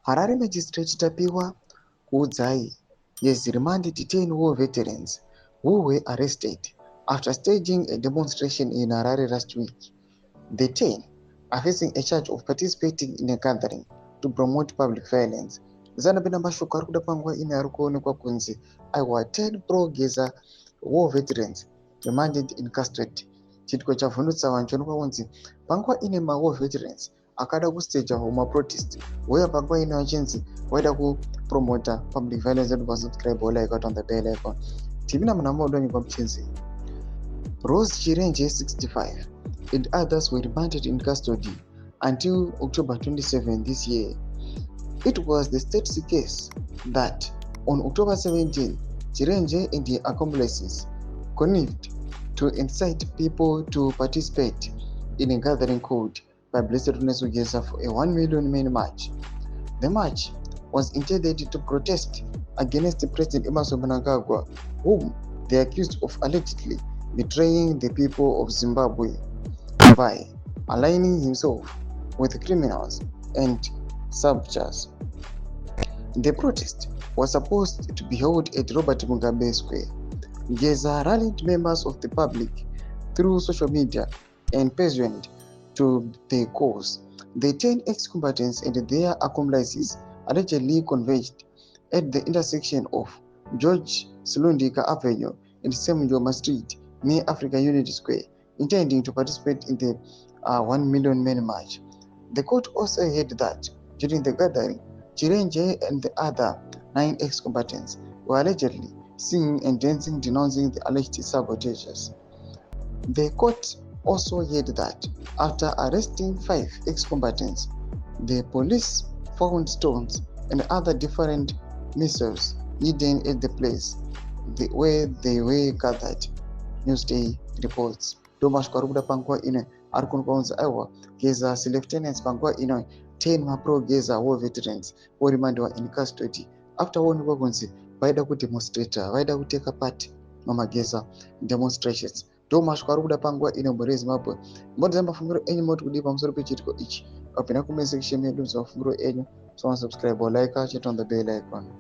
Harare Magistrate tapiwa kuudzai has remanded 10 war veterans who were arrested after staging a demonstration in Harare last week. The 10 are facing a charge of participating in a gathering to promote public violence. Zanapinda mashoko ari kuda panguva ino ari kuonekwa kunzi aiwa 10 pro-Geza war veterans remanded in custody. Chitiko chavhunutsa vanhu chionekwa kunzi panguva ine ma-war veterans akada kustaja huma-protest uye panguva ino achinzi waida kupromota public violence and subscribe like on the bell icon. Tivina munhu amaudonekwa muchinzi Rose Chirenje 65 and others were remanded in custody until October 27 this year. It was the state's case that on October 17, Chirenje and the accomplices connived to incite people to participate in a gathering called by Blessed Geza for a 1 million men march. The march was intended to protest against President Emmerson Mnangagwa, whom they accused of allegedly betraying the people of Zimbabwe by aligning himself with criminals and saboteurs. The protest was supposed to be held at Robert Mugabe Square. Geza rallied members of the public through social media and persuaded to the cause. The 10 ex-combatants and their accomplices allegedly converged at the intersection of George Silundika Avenue and Semjoma Street near Africa Unity Square, intending to participate in the 1 million men march. The court also heard that during the gathering, Chirenje and the other 9 ex-combatants were allegedly singing and dancing, denouncing the alleged saboteurs. The court also heard that after arresting 5 ex-combatants, the police found stones and other different missiles hidden at the place where they were gathered. Newsday reports. Thomas Kwarubuda panguva ino ari kunopaunza aiwa Geza lieutenants panguva ino 10 mapro-Geza war veterans worimandiwa in custody after waonekwa kunzi vaida kudemonstrata, vaida kuteka part mamageza demonstrations. Thomas Kwarubuda panguva ino muri Zimbabwe. Mbodza mafungiro enyu moti kudii pamusoro pechitiko ichi. Kapena comment section yedu mafungiro enyu. So subscribe or like, chat on the bell icon.